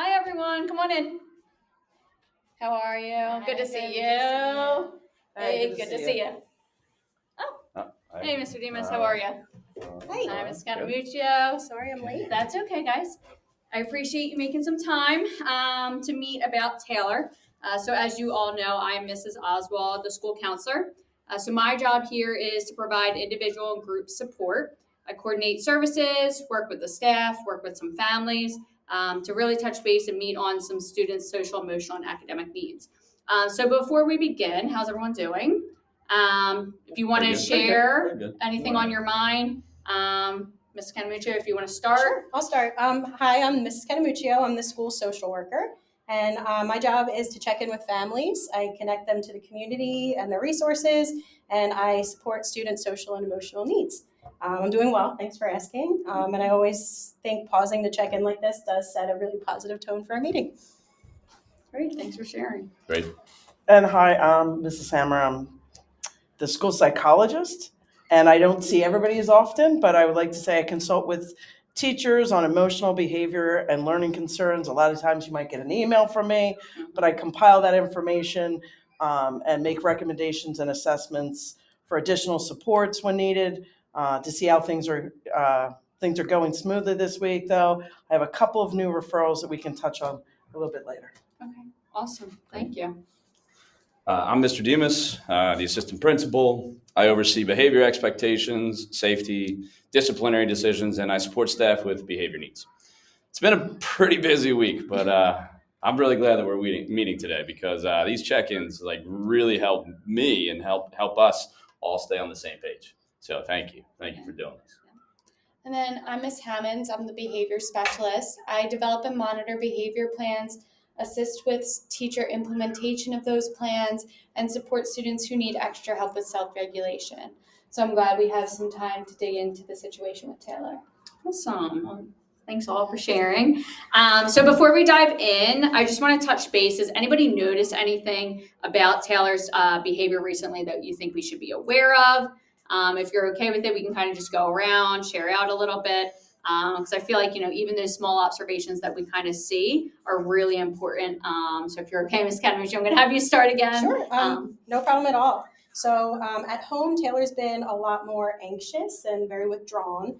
Hi everyone, come on in. How are you? Hi, Good to see good to see you. you. Hey, good to see you. Oh, hey, Mr. Demas, how are you? Hi. Hi, Ms. Scanamuccio. Sorry I'm late. That's okay, guys. I appreciate you making some time to meet about Taylor. So as you all know, I'm Mrs. Oswald, the school counselor. So my job here is to provide individual and group support. I coordinate services, work with the staff, work with some families to really touch base and meet on some students' social, emotional, and academic needs. So before we begin, how's everyone doing? If you want to share anything on your mind, Ms. Canamuccio, if you want to start. Sure, I'll start. Hi, I'm Mrs. Canamuccio. I'm the school social worker, and my job is to check in with families. I connect them to the community and their resources, and I support students' social and emotional needs. I'm doing well. Thanks for asking. And I always think pausing to check in like this does set a really positive tone for a meeting. Great, thanks for sharing. Great. And hi, I'm Mrs. Hammer. I'm the school psychologist, and I don't see everybody as often, but I would like to say I consult with teachers on emotional behavior and learning concerns. A lot of times you might get an email from me, but I compile that information and make recommendations and assessments for additional supports when needed to see how things are going smoothly this week. Though I have a couple of new referrals that we can touch on a little bit later. Okay, awesome. Thank you. I'm Mr. Demas, the assistant principal. I oversee behavior expectations, safety, disciplinary decisions, and I support staff with behavior needs. It's been a pretty busy week, but I'm really glad that we're meeting today because these check-ins really help me and help us all stay on the same page. So thank you for doing this. And then I'm Ms. Hammonds. I'm the behavior specialist. I develop and monitor behavior plans, assist with teacher implementation of those plans, and support students who need extra help with self-regulation. So I'm glad we have some time to dig into the situation with Taylor. Awesome. Well, thanks all for sharing. So before we dive in, I just want to touch base. Has anybody noticed anything about Taylor's behavior recently that you think we should be aware of? If you're okay with it, we can kind of just go around, share out a little bit. Because I feel like, even those small observations that we kind of see are really important. So if you're okay, Ms. Canamuccio, I'm going to have you start again. Sure, no problem at all. So at home, Taylor's been a lot more anxious and very withdrawn.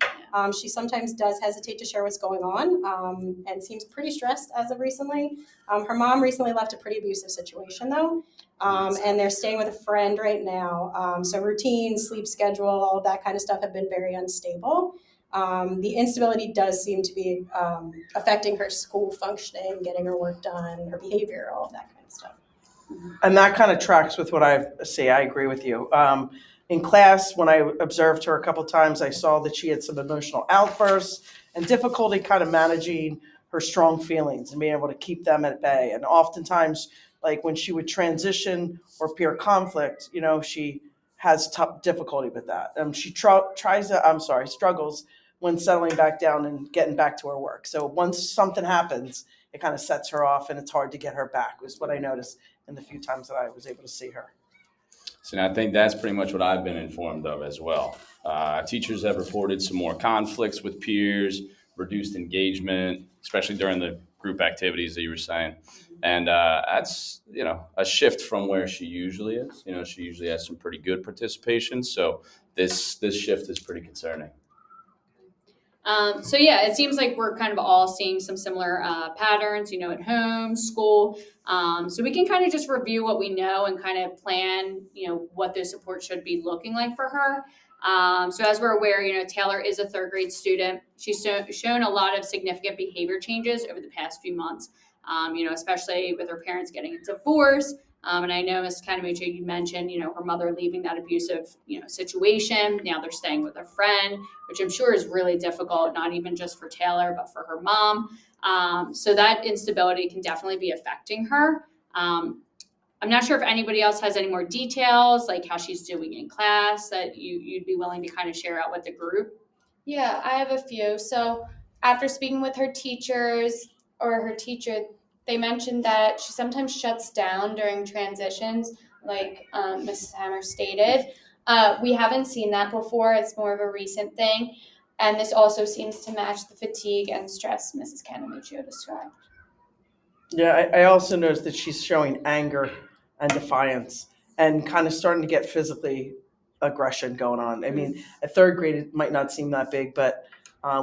She sometimes does hesitate to share what's going on and seems pretty stressed as of recently. Her mom recently left a pretty abusive situation though, and they're staying with a friend right now. So routine, sleep schedule, all of that kind of stuff have been very unstable. The instability does seem to be affecting her school functioning, getting her work done, her behavior, all of that kind of stuff. And that kind of tracks with what I see. I agree with you. In class, when I observed her a couple times, I saw that she had some emotional outbursts and difficulty kind of managing her strong feelings and being able to keep them at bay. And oftentimes, like when she would transition or peer conflict, she has tough difficulty with that. She struggles when settling back down and getting back to her work. So once something happens, it kind of sets her off and it's hard to get her back, was what I noticed in the few times that I was able to see her. So I think that's pretty much what I've been informed of as well. Teachers have reported some more conflicts with peers, reduced engagement, especially during the group activities that you were saying. And that's, a shift from where she usually is. She usually has some pretty good participation. So this shift is pretty concerning. So yeah, it seems like we're kind of all seeing some similar patterns, at home, school. So we can kind of just review what we know and kind of plan, what the support should be looking like for her. So as we're aware, Taylor is a third grade student. She's shown a lot of significant behavior changes over the past few months, especially with her parents getting a divorce. And I know, Ms. Canamuccio, you mentioned, her mother leaving that abusive, situation. Now they're staying with a friend, which I'm sure is really difficult, not even just for Taylor, but for her mom. So that instability can definitely be affecting her. I'm not sure if anybody else has any more details, like how she's doing in class, that you'd be willing to kind of share out with the group. Yeah, I have a few. So after speaking with her teachers or her teacher, they mentioned that she sometimes shuts down during transitions, like Mrs. Hammer stated. We haven't seen that before. It's more of a recent thing. And this also seems to match the fatigue and stress Mrs. Canamuccio described. Yeah, I also noticed that she's showing anger and defiance and kind of starting to get physically aggression going on. I mean, at third grade, it might not seem that big, but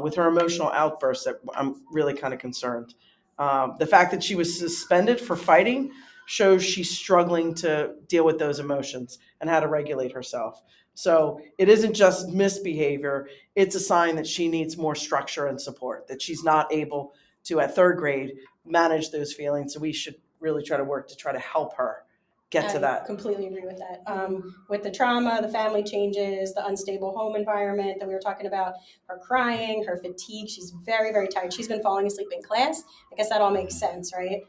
with her emotional outbursts, I'm really kind of concerned. The fact that she was suspended for fighting shows she's struggling to deal with those emotions and how to regulate herself. So it isn't just misbehavior, it's a sign that she needs more structure and support, that she's not able to, at third grade, manage those feelings. So we should really try to work to try to help her get to I that. completely agree with that. With the trauma, the family changes, the unstable home environment that we were talking about, her crying, her fatigue, she's very, very tired. She's been falling asleep in class. I guess that all makes sense, right?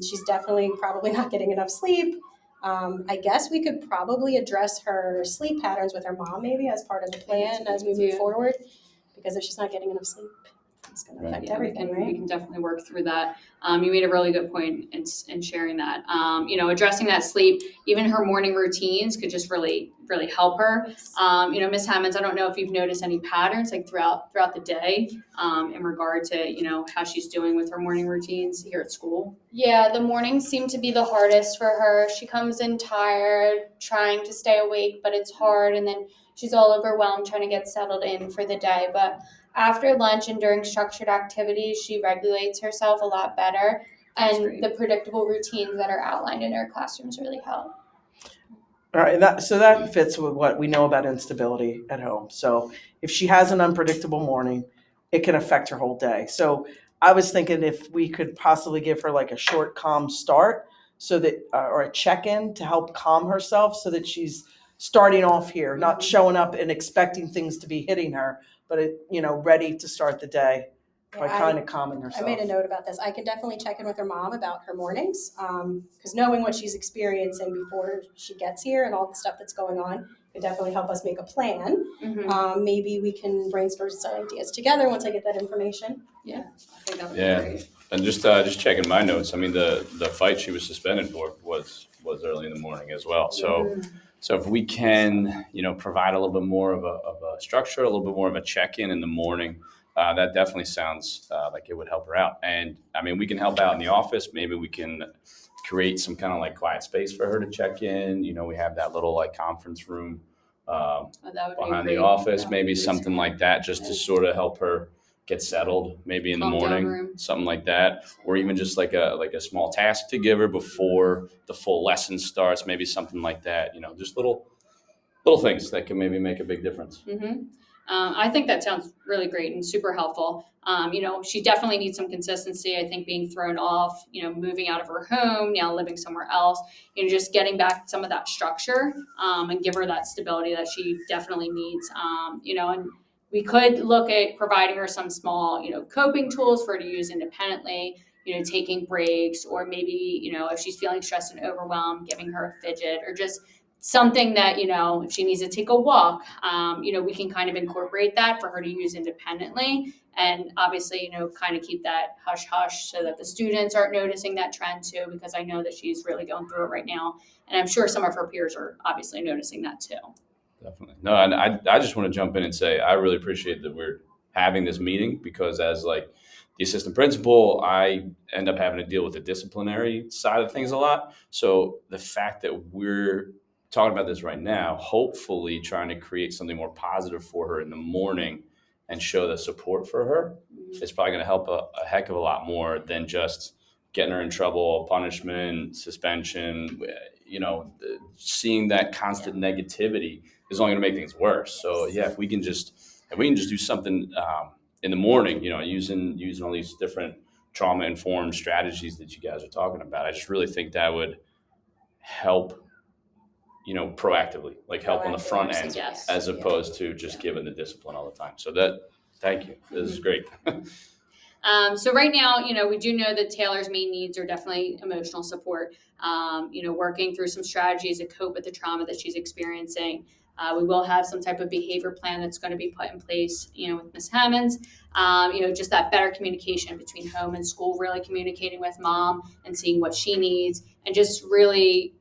She's definitely probably not getting enough sleep. I guess we could probably address her sleep patterns with her mom maybe as part of the plan as we move forward. Because if she's not getting enough sleep, it's going to affect Yeah, everything, we right? can definitely work through that. You made a really good point in sharing that. Addressing that sleep, even her morning routines could just really, really help her. Ms. Hammonds, I don't know if you've noticed any patterns like throughout the day in regard to, how she's doing with her morning routines here at school. Yeah, the mornings seem to be the hardest for her. She comes in tired, trying to stay awake, but it's hard, and then she's all overwhelmed trying to get settled in for the day. But after lunch and during structured activities, she regulates herself a lot better, That's and great. the predictable routines that are outlined in her classrooms really help. All right, that fits with what we know about instability at home. So if she has an unpredictable morning, it can affect her whole day. So I was thinking if we could possibly give her like a short calm start, so that or a check-in to help calm herself, so that she's starting off here, not showing up and expecting things to be hitting her, but ready to start the day by Yeah, kind of calming I herself. made a note about this. I can definitely check in with her mom about her mornings, because knowing what she's experiencing before she gets here and all the stuff that's going on could definitely help us make a plan. Maybe we can brainstorm some ideas together once I get that information. I think that would Yeah. be great. And just checking my notes. I mean, the fight she was suspended for was early in the morning as well. So if we can, provide a little bit more of a structure, a little bit more of a check-in in the morning, that definitely sounds like it would help her out. And I mean, we can help out in the office. Maybe we can create some kind of like quiet space for her to check in. We have that little like conference room That would be behind great. the office, That would maybe be something great. like that, just to sort of help her get settled, maybe in the Calm down morning, room. something like that, or even just like a small task to give her before the full lesson starts, maybe something like that. Just little things that can maybe make a big difference. I think that sounds really great and super helpful. She definitely needs some consistency. I think being thrown off, moving out of her home, now living somewhere else, just getting back some of that structure and give her that stability that she definitely needs. And we could look at providing her some small, coping tools for her to use independently, taking breaks, or maybe, if she's feeling stressed and overwhelmed, giving her a fidget, or just something that, if she needs to take a walk, we can kind of incorporate that for her to use independently. And obviously, kind of keep that hush hush so that the students aren't noticing that trend too, because I know that she's really going through it right now. And I'm sure some of her peers are obviously noticing that too. Definitely. No, and I just want to jump in and say I really appreciate that we're having this meeting, because as like the assistant principal, I end up having to deal with the disciplinary side of things a lot. So the fact that we're talking about this right now, hopefully trying to create something more positive for her in the morning and show the support for her, is probably going to help a heck of a lot more than just getting her in trouble, punishment, suspension. Seeing that constant negativity is only going to make things worse. So yeah, if we can just do something in the morning, using all these different trauma informed strategies that you guys are talking about, I just really think that would help, proactively, like help on the front end, Yes. as opposed to just giving the discipline all the time. So thank you. This is great. So right now, we do know that Taylor's main needs are definitely emotional support, working through some strategies to cope with the trauma that she's experiencing. We will have some type of behavior plan that's going to be put in place, with Ms. Hammonds. Just that better communication between home and school, really communicating with mom and seeing what she needs, and just really,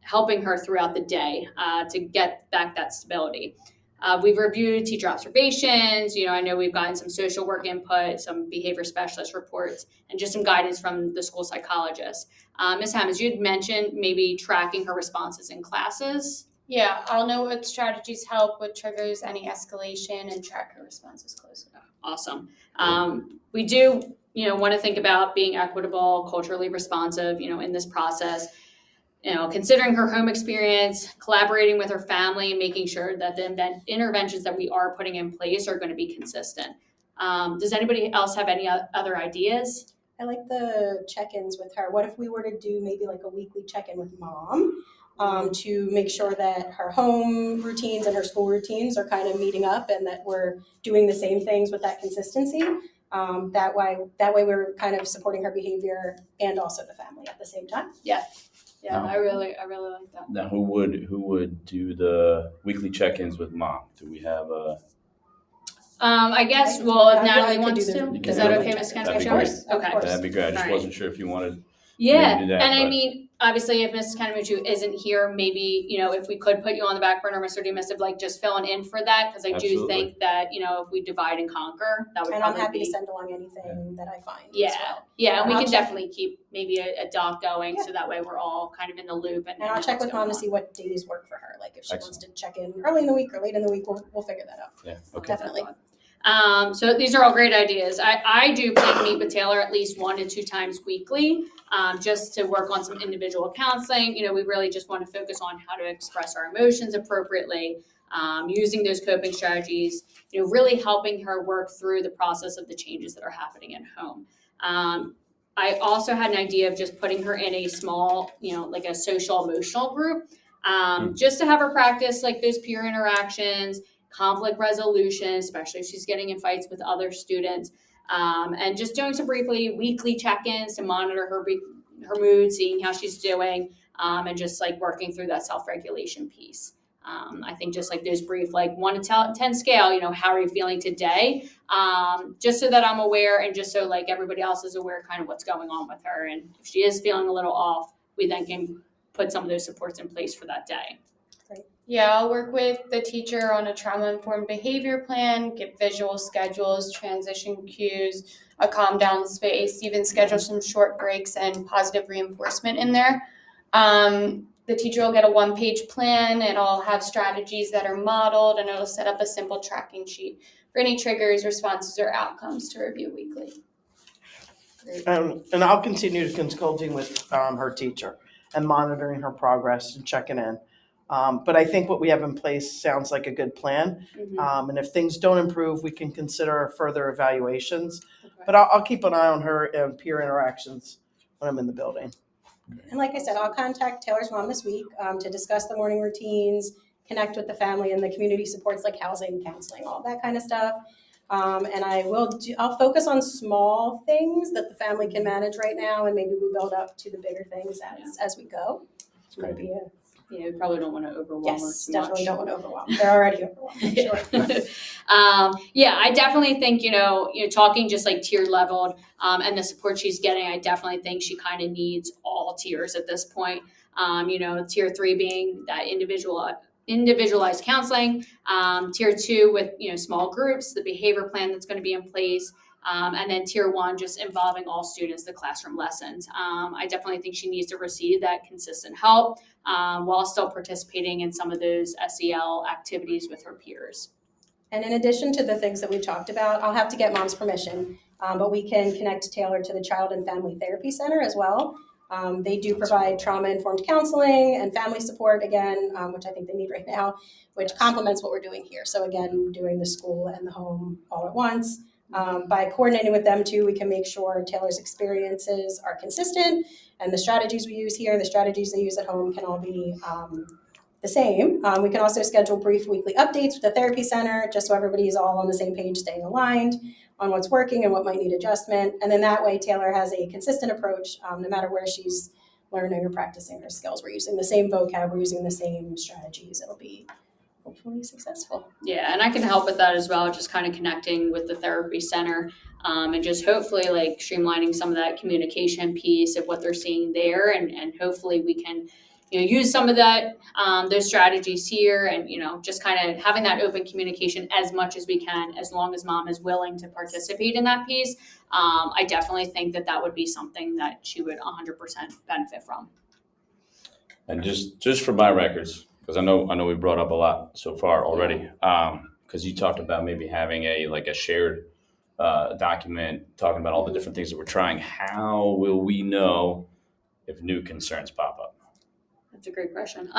helping her throughout the day to get back that stability. We've reviewed teacher observations. I know we've gotten some social work input, some behavior specialist reports, and just some guidance from the school psychologist. Ms. Hammonds, you had mentioned maybe tracking her responses in classes. Yeah, I'll know what strategies help, what triggers any escalation, and track her responses closely. Awesome. We do, want to think about being equitable, culturally responsive, in this process. Considering her home experience, collaborating with her family, and making sure that the interventions that we are putting in place are going to be consistent. Does anybody else have any other ideas? I like the check-ins with her. What if we were to do maybe like a weekly check-in with mom to make sure that her home routines and her school routines are kind of meeting up and that we're doing the same things with that consistency. That way we're kind of supporting her behavior and also the family at the same time. Yeah, No. I really like that. Now, who would do the weekly check-ins with mom? Do we have a? I guess, well, if I Natalie could wants do the- to, You is can that do okay, it. Ms. That'd be Kenfish? great. Okay. Of course. That'd be great. I just All right. wasn't sure if you wanted. Yeah, do that, and I but- mean, obviously, if Mrs. Kanamuchu isn't here, maybe, if we could put you on the back burner, Mr. Demas, of like just filling in for that, because I do Absolutely. think that, if we divide and conquer, that would And I'm probably happy be. to send along anything that I find as Yeah, well. yeah, and we I'll can check- definitely keep maybe a doc going, Yeah. so that way we're all kind of in the loop and. And I'll check what's with mom going to on. see what days work for her. Like if she wants to check in early in the week or late in the week, we'll figure that out. Yeah. Okay. Definitely. So these are all great ideas. I do plan to meet with Taylor at least 1 to 2 times weekly, just to work on some individual counseling. We really just want to focus on how to express our emotions appropriately, using those coping strategies, really helping her work through the process of the changes that are happening at home. I also had an idea of just putting her in a small, like a social emotional group, just to have her practice like those peer interactions, conflict resolution, especially if she's getting in fights with other students, and just doing some weekly check-ins to monitor her mood, seeing how she's doing, and just like working through that self-regulation piece. I think just like those brief, like 1 to 10 scale, how are you feeling today? Just so that I'm aware and just so like everybody else is aware kind of what's going on with her. And if she is feeling a little off, we then can put some of those supports in place for that day. Yeah, I'll work with the teacher on a trauma-informed behavior plan, get visual schedules, transition cues, a calm down space, even schedule some short breaks and positive reinforcement in there. The teacher will get a 1-page plan. It'll have strategies that are modeled, and it'll set up a simple tracking sheet for any triggers, responses, or outcomes to review weekly. And I'll continue consulting with her teacher and monitoring her progress and checking in. But I think what we have in place sounds like a good plan. Mhm. And if things don't improve, we can consider further evaluations. Okay. But I'll keep an eye on her peer interactions when I'm in the building. And like I said, I'll contact Taylor's mom this week to discuss the morning routines, connect with the family and the community supports like housing, counseling, all that kind of stuff. And I'll focus on small things that the family can manage right now, and maybe we build up to the bigger things as we go. It's gonna be a We probably don't want to overwhelm her yes, too much. definitely don't want to overwhelm. They're already overwhelmed, I'm sure. Yeah, I definitely think, talking just like tier leveled, and the support she's getting, I definitely think she kind of needs all tiers at this point. Tier 3 being that individualized counseling, tier 2 with, small groups, the behavior plan that's going to be in place. And then tier 1, just involving all students, the classroom lessons. I definitely think she needs to receive that consistent help while still participating in some of those SEL activities with her peers. And in addition to the things that we talked about, I'll have to get mom's permission, but we can connect Taylor to the Child and Family Therapy Center as well. They do provide trauma-informed counseling and family support again, which I think they need right now, which complements what we're doing here. So again, doing the school and the home all at once. By coordinating with them too, we can make sure Taylor's experiences are consistent and the strategies we use here, the strategies they use at home can all be the same. We can also schedule brief weekly updates with the therapy center, just so everybody is all on the same page, staying aligned on what's working and what might need adjustment. And then that way Taylor has a consistent approach, no matter where she's learning or practicing her skills. We're using the same vocab, we're using the same strategies. It'll be hopefully successful. Yeah, and I can help with that as well, just kind of connecting with the therapy center, and just hopefully like streamlining some of that communication piece of what they're seeing there, and hopefully we can use some of that, those strategies here, and, just kind of having that open communication as much as we can, as long as mom is willing to participate in that piece. I definitely think that would be something that she would 100% benefit from. And just for my records, because I know we brought up a lot so far already. Because you talked about maybe having a shared document talking about all the different things that we're trying. How will we know if new concerns pop up? That's a great question.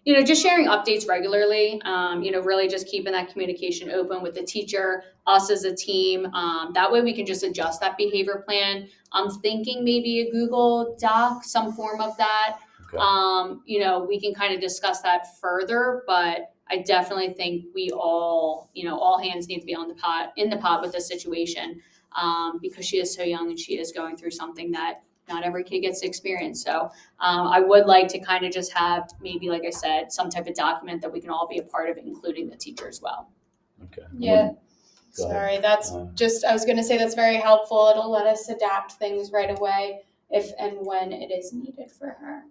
Just sharing updates regularly, really just keeping that communication open with the teacher, us as a team. That way we can just adjust that behavior plan. I'm thinking maybe a Google Doc, some form of that. Okay. We can kind of discuss that further, but I definitely think we all hands need to be in the pot with this situation, because she is so young and she is going through something that not every kid gets to experience. So I would like to kind of just have maybe, like I said, some type of document that we can all be a part of, including the teacher as well. Okay. Yeah. Go ahead. Sorry, that's I was going to say that's very helpful. It'll let us adapt things right away if and when it is needed for her.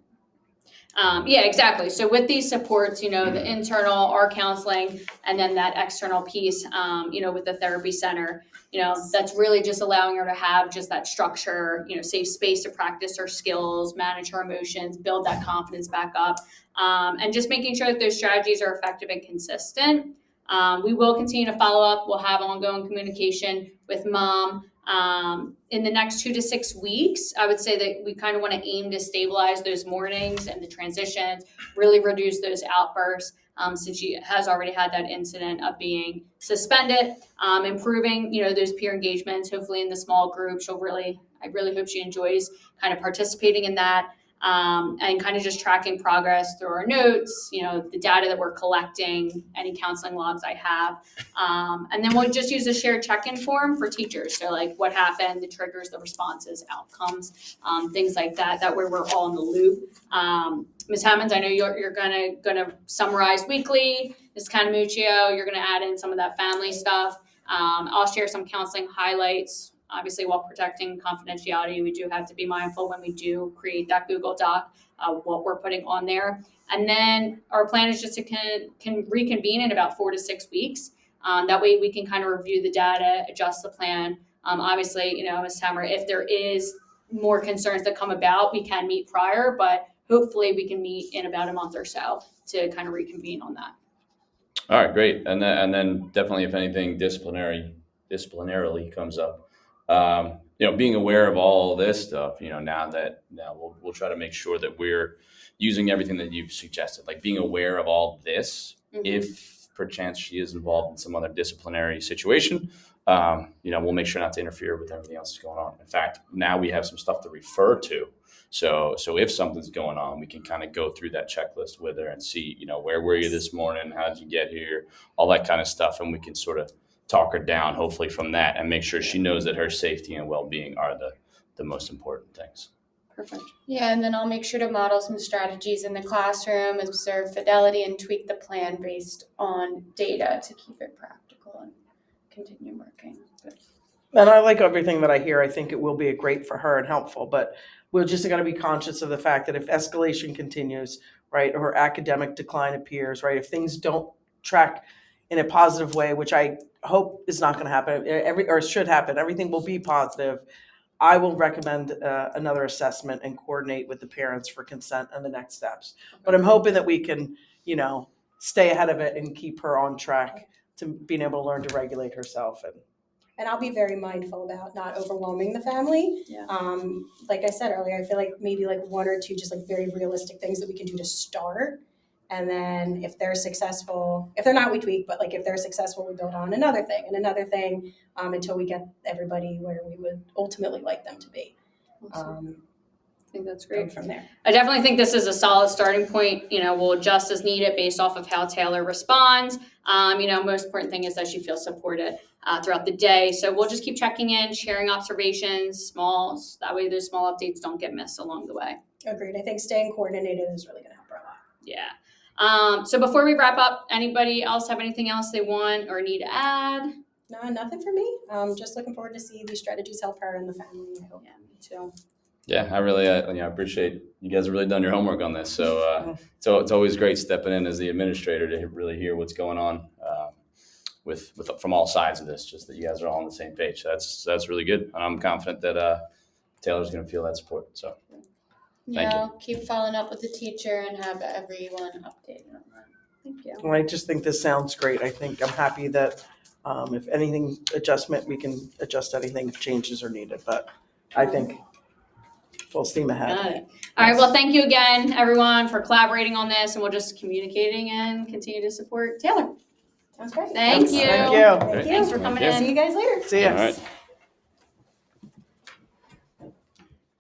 Yeah, exactly. So with these supports, the internal, our counseling, and then that external piece, with the therapy center, that's really just allowing her to have just that structure, safe space to practice her skills, manage her emotions, build that confidence back up, and just making sure that those strategies are effective and consistent. We will continue to follow up. We'll have ongoing communication with mom. In the next 2 to 6 weeks, I would say that we kind of want to aim to stabilize those mornings and the transitions, really reduce those outbursts, since she has already had that incident of being suspended, improving, those peer engagements, hopefully in the small group. I really hope she enjoys kind of participating in that. And kind of just tracking progress through our notes, the data that we're collecting, any counseling logs I have. And then we'll just use a shared check-in form for teachers. So like what happened, the triggers, the responses, outcomes, things like that. That way we're all in the loop. Ms. Hammonds, I know you're gonna summarize weekly. Ms. Canamuccio, you're gonna add in some of that family stuff. I'll share some counseling highlights. Obviously, while protecting confidentiality, we do have to be mindful when we do create that Google Doc, what we're putting on there. And then our plan is just to can reconvene in about 4 to 6 weeks. That way we can kind of review the data, adjust the plan. Obviously, Ms. Hammer, if there is more concerns that come about, we can meet prior, but hopefully we can meet in about a month or so to kind of reconvene on that. All right, great. And then definitely, if anything disciplinarily comes up, being aware of all this stuff, now we'll try to make sure that we're using everything that you've suggested, like being aware of all this. Mhm. If perchance she is involved in some other disciplinary situation, we'll make sure not to interfere with everything else that's going on. In fact, now we have some stuff to refer to. So if something's going on, we can kind of go through that checklist with her and see, where were you this morning? How'd you get here? All that kind of stuff. And we can sort of talk her down, hopefully, from that, and make sure she knows that her safety and well-being are the most important things. Perfect. Yeah, and then I'll make sure to model some strategies in the classroom, observe fidelity, and tweak the plan based on data to keep it practical and continue working. And I like everything that I hear. I think it will be great for her and helpful, but we're just going to be conscious of the fact that if escalation continues, right, or academic decline appears, right, if things don't track in a positive way, which I hope is not going to happen, or should happen, everything will be positive. I will recommend another assessment and coordinate with the parents for consent and the next steps. But I'm hoping that we can, stay ahead of it and keep her on track to being able to learn to regulate herself. And I'll be very mindful about not overwhelming the family. Yeah. Like I said earlier, I feel like maybe like 1 or 2 just like very realistic things that we can do to start. And then if they're successful, if they're not, we tweak, but like if they're successful, we build on another thing and another thing, until we get everybody where we would ultimately like them to be. I think that's Go great. from there. I definitely think this is a solid starting point. We'll adjust as needed based off of how Taylor responds. Most important thing is that she feels supported throughout the day. So we'll just keep checking in, sharing observations, that way those small updates don't get missed along the way. Agreed. I think staying coordinated is really going to help her a lot. Yeah. So before we wrap up, anybody else have anything else they want or need to add? No, nothing for me. Just looking forward to see these strategies help her and the family. I hope. Yeah, me too. Yeah, I really, appreciate you guys have really done your homework on this. So it's always great stepping in as the administrator to really hear what's going on with from all sides of this. Just that you guys are all on the same page. That's really good. And I'm confident that Taylor's going to feel that support. So Thank you. I'll keep following up with the teacher and have everyone updated on that. Thank you. Well, I just think this sounds great. I think I'm happy that if anything adjustment, we can adjust anything if changes are needed. But I think full steam ahead. Got it. All right. Well, thank you again, everyone, for collaborating on this, and we'll just communicating and continue to support Taylor. Sounds great. Thank you. Thank you. Thank you. Thanks for coming Thank in. See you guys later. See ya. All right.